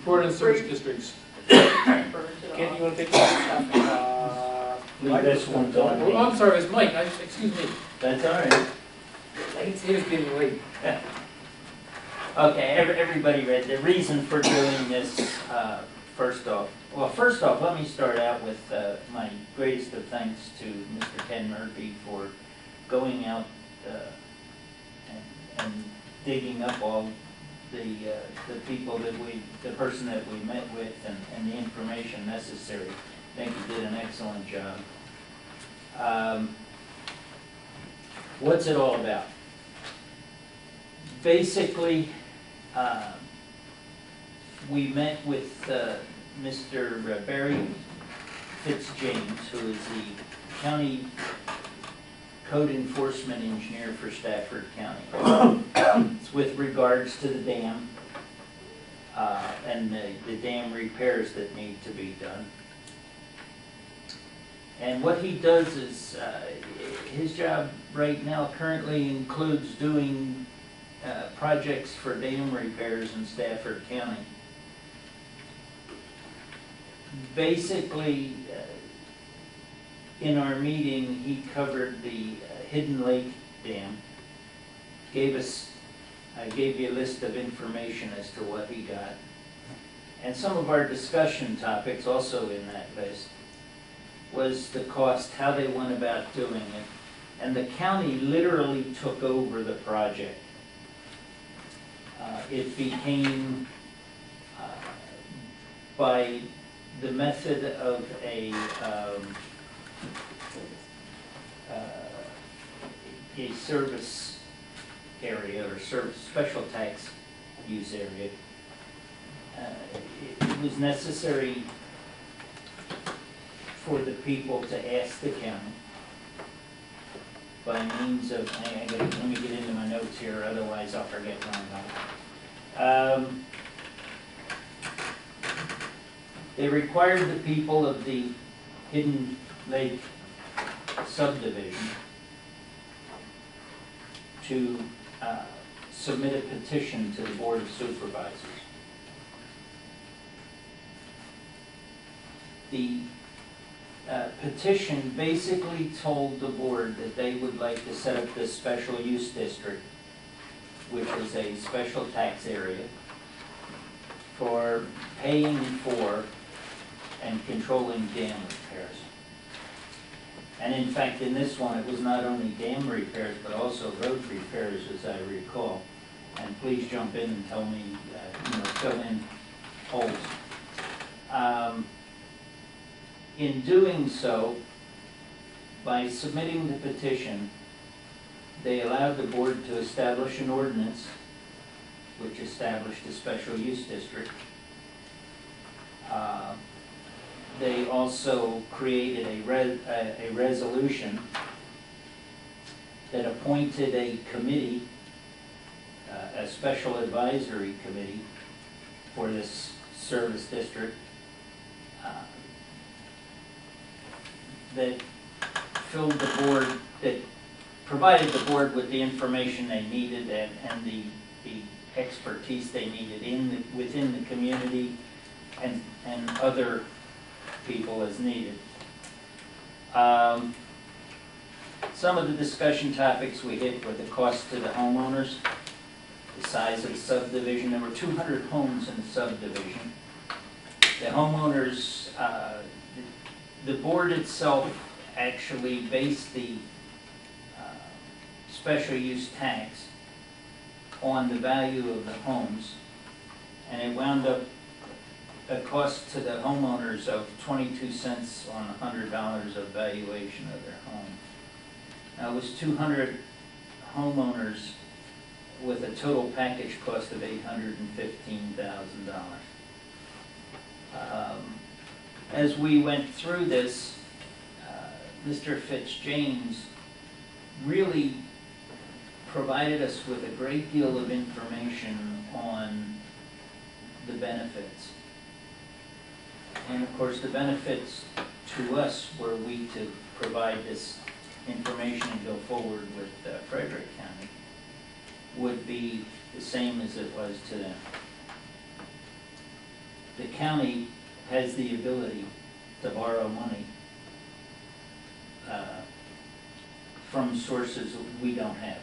Port and service districts. Can't Can't you want to take that? Leave this one on me. Oh, I'm sorry, it's Mike. Excuse me. That's all right. He was getting late. Okay, everybody read the reason for doing this. First off, let me start out with my greatest of thanks to Mr. Ken Murphy for going out and digging up all the people that the person that we met with and the information necessary. I think he did an excellent job. What's it all about? Basically, we met with Mr. Barry Fitzjames, who is the county code enforcement engineer for Stafford County. It's with regards to the dam and the dam repairs that need to be done. And what he does is, his job right now currently includes doing projects for dam repairs in Stafford County. Basically, in our meeting, he covered the Hidden Lake Dam, gave you a list of information as to what he got, and some of our discussion topics also in that list was the cost, how they went about doing it, and the county literally took over the project. It became, by the method of a service area or special tax use area, it was necessary for the people to ask the county by means of, let me get into my notes here, otherwise I'll forget what I'm about. They required the people of the Hidden Lake subdivision to submit a petition to the Board of Supervisors. The petition basically told the board that they would like to set up this special use district, which is a special tax area for paying for and controlling dam repairs. And in fact, in this one, it was not only dam repairs, but also road repairs, as I recall. And please jump in and tell me, fill in holes. In doing so, by submitting the petition, they allowed the board to establish an ordinance which established a special use district. They also created a resolution that appointed a committee, a special advisory committee for this service district that filled the board, that provided the board with the information they needed and the expertise they needed within the community and other people as needed. Some of the discussion topics we hit were the cost to the homeowners, the size of the subdivision. There were 200 homes in the subdivision. The homeowners, the board itself actually based the special use tax on the value of the homes, and it wound up a cost to the homeowners of 22 cents on $100 of valuation of their home. Now it was 200 homeowners with a total package cost of $815,000. As we went through this, Mr. Fitzjames really provided us with a great deal of information on the benefits. And of course, the benefits to us, were we to provide this information and go forward with Frederick County, would be the same as it was to them. the county has the ability to borrow money from sources we don't have.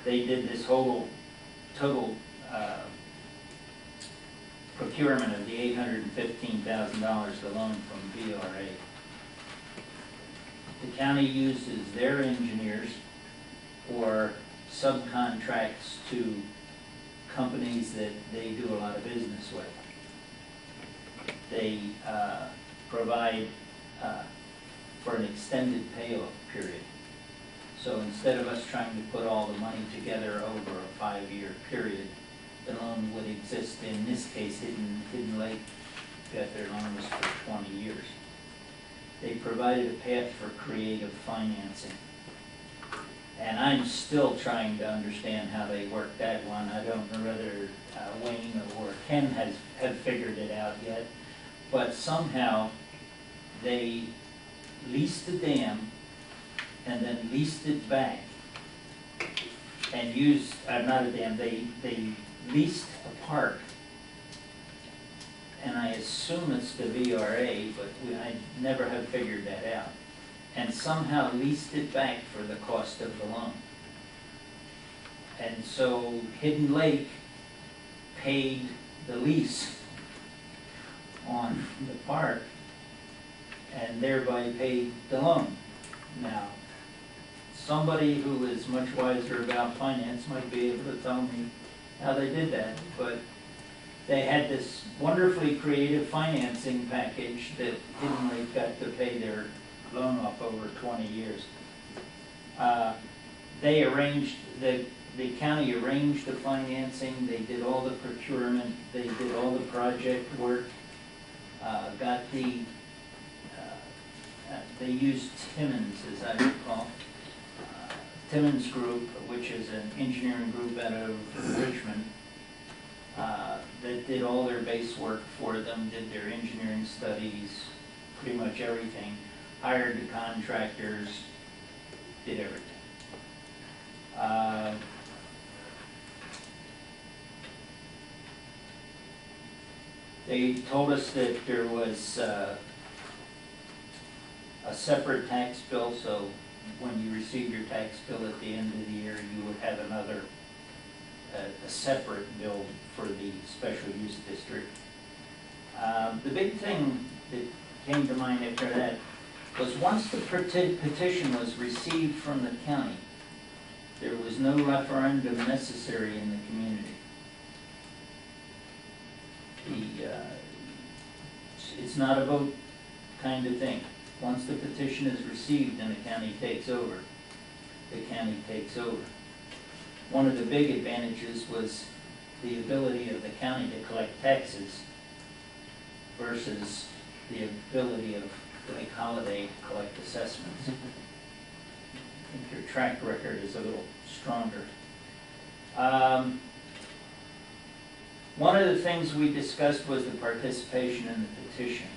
They did this whole total procurement of the $815,000, the loan from VRA. The county uses their engineers or subcontracts to companies that they do a lot of business with. They provide for an extended payoff period. So instead of us trying to put all the money together over a 5-year period, the loan would exist. In this case, Hidden Lake got their loans for 20 years. They provided a path for creative financing. And I'm still trying to understand how they worked that one. I don't know whether Wayne or Ken have figured it out yet. But somehow they leased the dam and then leased it back and used, not a dam, they leased a park. And I assume it's the VRA, but I never have figured that out. And somehow leased it back for the cost of the loan. And so Hidden Lake paid the lease on the park and thereby paid the loan. Now, somebody who is much wiser about finance might be able to tell me how they did that, but they had this wonderfully creative financing package that Hidden Lake got to pay their loan off over 20 years. They arranged, the county arranged the financing, they did all the procurement, they did all the project work, they used Timmons, as I recall. Timmons Group, which is an engineering group out of Richmond, that did all their base work for them, did their engineering studies, pretty much everything, hired the contractors, did everything. They told us that there was a separate tax bill, so when you receive your tax bill at the end of the year, you would have another, a separate bill for the special use district. The big thing that came to mind after that was once the petition was received from the county, there was no referendum necessary in the community. It's not a vote kind of thing. Once the petition is received and the county takes over, the county takes over. One of the big advantages was the ability of the county to collect taxes versus the ability of Lake Holiday to collect assessments. I think your track record is a little stronger. One of the things we discussed was the participation in the petition.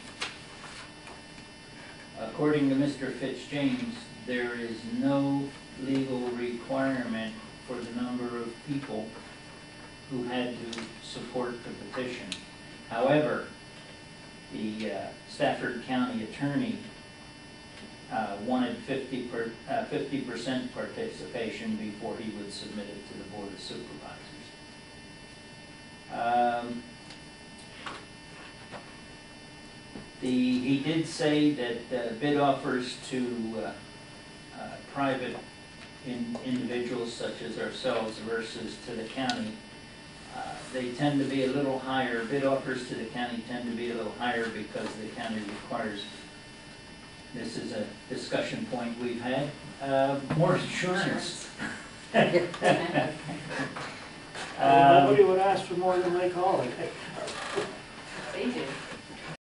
According to Mr. Fitzjames, there is no legal requirement for the number of people who had to support the petition. However, the Stafford County attorney wanted 50% participation before he would submit it to the Board of Supervisors. He did say that bid offers to private individuals such as ourselves versus to the county, they tend to be a little higher. Bid offers to the county tend to be a little higher because the county requires, this is a discussion point we've had, more insurance. Nobody would ask for more than Lake Holiday. They do.